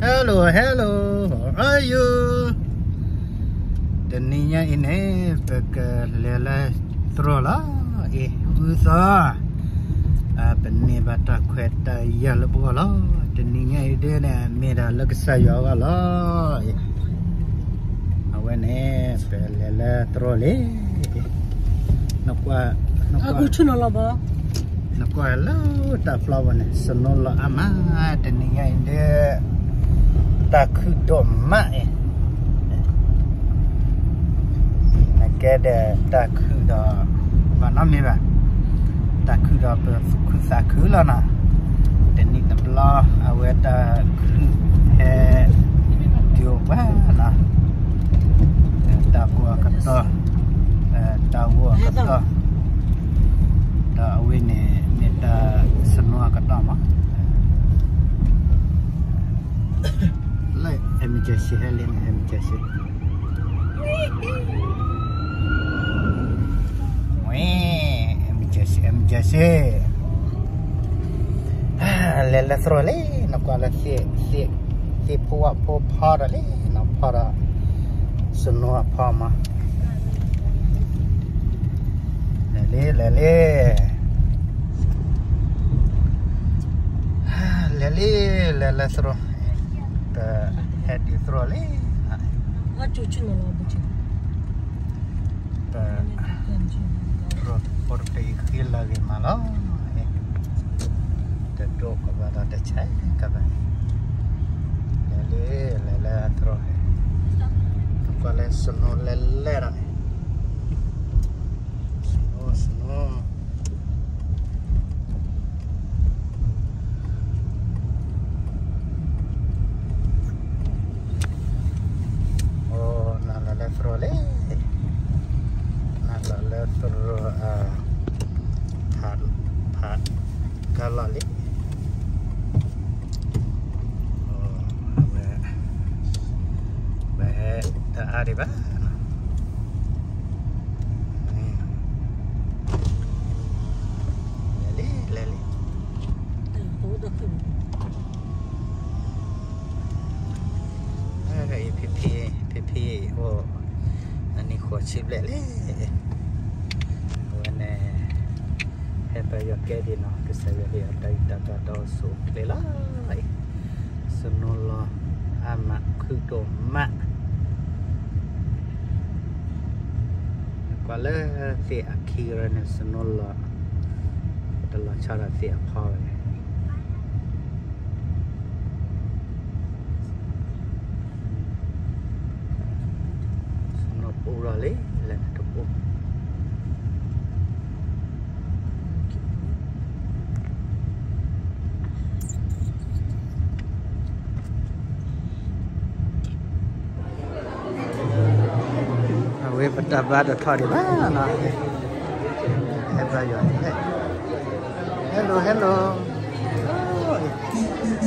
Hello, hello. How are you? Deninya ini bekerja terolah. Usah. Benih bata kereta ya lebih lah. Deninya ini ni merah lagi saya lah. Awan ni bekerja teroleh. Nakwa. Aku cuma laba. Nakwa lah. Tak flower ni. Senol amat. Deninya ini. Tak kudom mak nak ada tak kuda mana ni ba tak kuda berkusakulah na dan ni tempat awet tak dioba na tak gua kata tak gua kata tak awet ni tak semua kata mah emergency Helen emergency emergency lele trole nak ala si puak par le nak para semua pama lele tro head di trole Aku cuma laba je. Terus portei kecil lagi malah, terus kabar ada cai kabar, lele terus, kalau seno lele lah, seno. Trole, nak lalu terus pat galali. Oh, bah, tak ada bah. Lele. Oh, dah tu. Agak PP, oh. Ni kuat sih lele. Wane hebat ya kedi no kesaya dia tak ada so lela. Senol amak kudo mak. Kalau si akhir ni senol adalah cara si apa? Urale lan tepuk awe berdapat atau di mana hello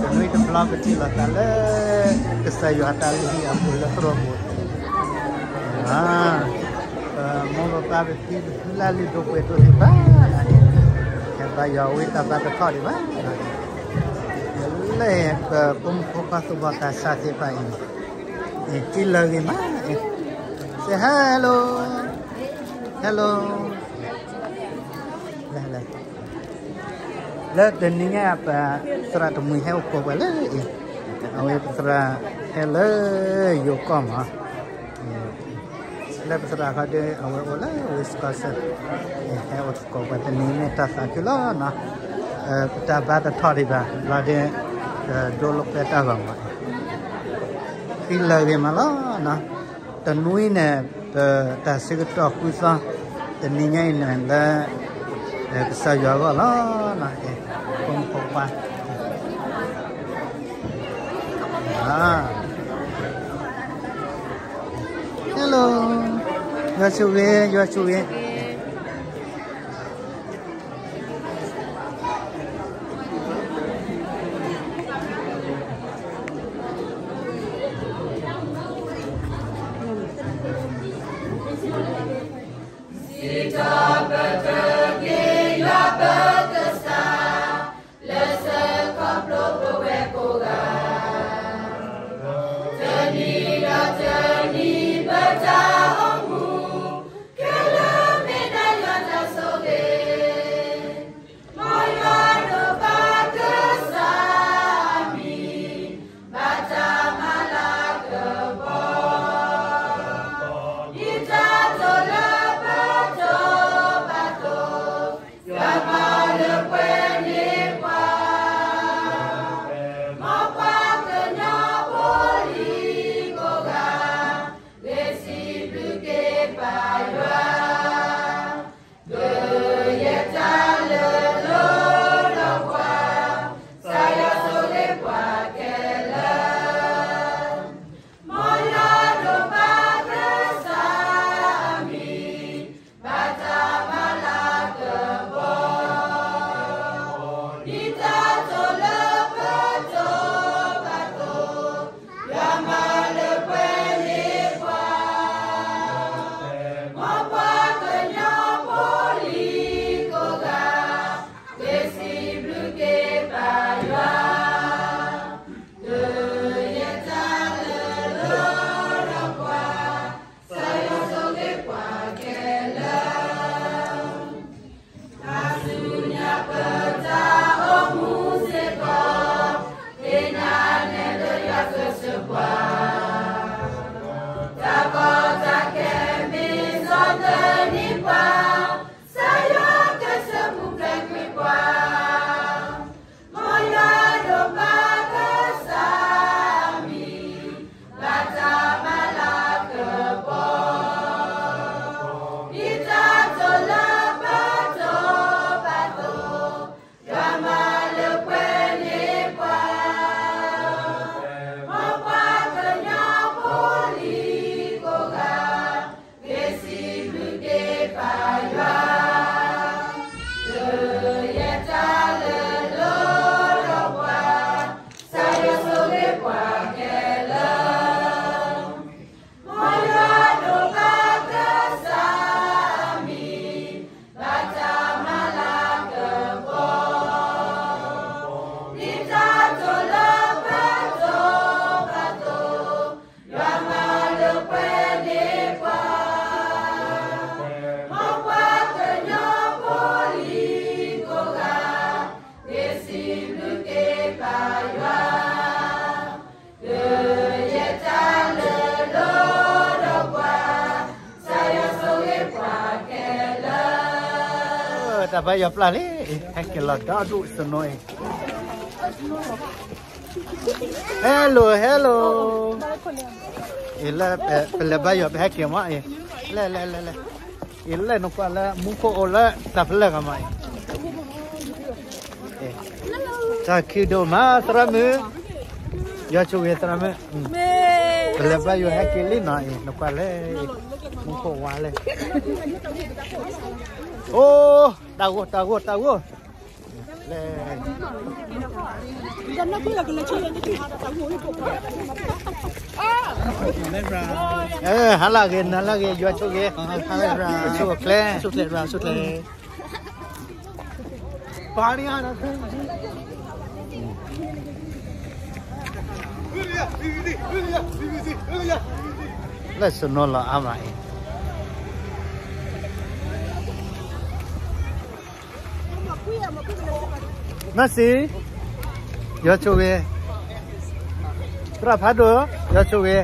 kami itu blog kecil atale kesayu atale di ambil terus mau tahu lalu doa itu di mana? Kita jauh kita pada kau di mana? Leh pembuka tu bahasa siapa ini? Kilo di mana? Say hello. Lah deninya apa? Serah temui help kau boleh? Awak serah hello yokom ah. Lepas ada awal wis kasar hewas ko pada ni tas akila na kita bata thari ba lade dolok peta bang fil lagi malah na tanui ne ta sigut aku sa teninya ini la bisa jaga lah na kompopa hello you are chewing. apa ya pelali hakela dadu senoi hello ila pelaba ya hakema le ila no pala muko ola tapla kama ta kido ma tramu ya chuwe tramu pelaba ya hakeli na no pala muko wale oh tahu le halage jua choge sukle पानी आ रहा है ले सुनो ला Amai Nasi, ya coba. Berapa do? Ya coba.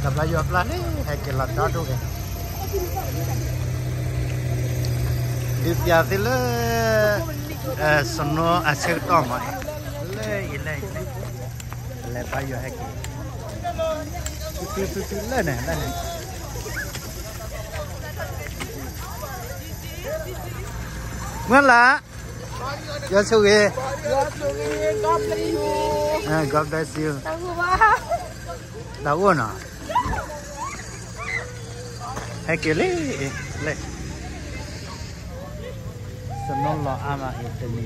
Tapi ya pelan ni, hekelat dadu ke. Di tiada le, seno asyik tomai. Le, payu hekil. Tutu le ne. Mana? Ya suge. God bless you. Tahu na? Hekili, le. Senol lo ama itu ni.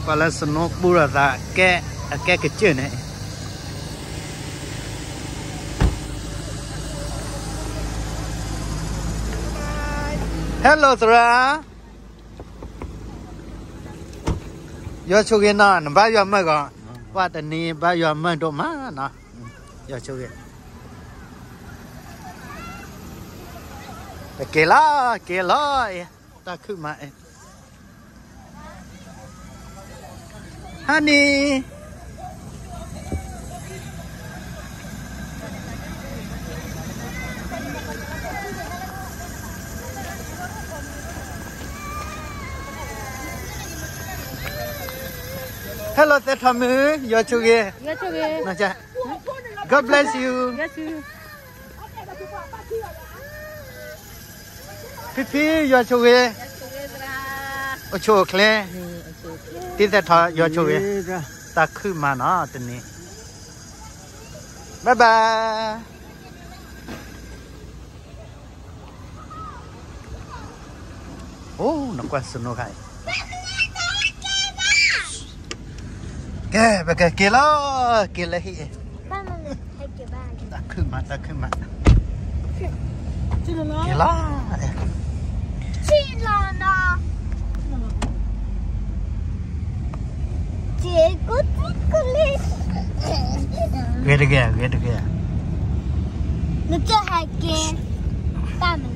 Kalau senol pura tak ke kecil ni. Hello, Tra. Yo chuge na, ba yo ma ga. Wa ta ni ba yo ma do ma na. Yo chuge. Kela. Ta khu ma. Honey. Hello, Tetamu. You're chuge. Naja. God bless you. Pipi, you're chuge. Ocho kle. Tita, you're chuge. Taku mana tani. Bye bye. Oh, no question, no guy. Ke kilo hi. Tak kemat. Kilo. Cilana. Cikut kulit. Get again. Nucha hakin. Taman.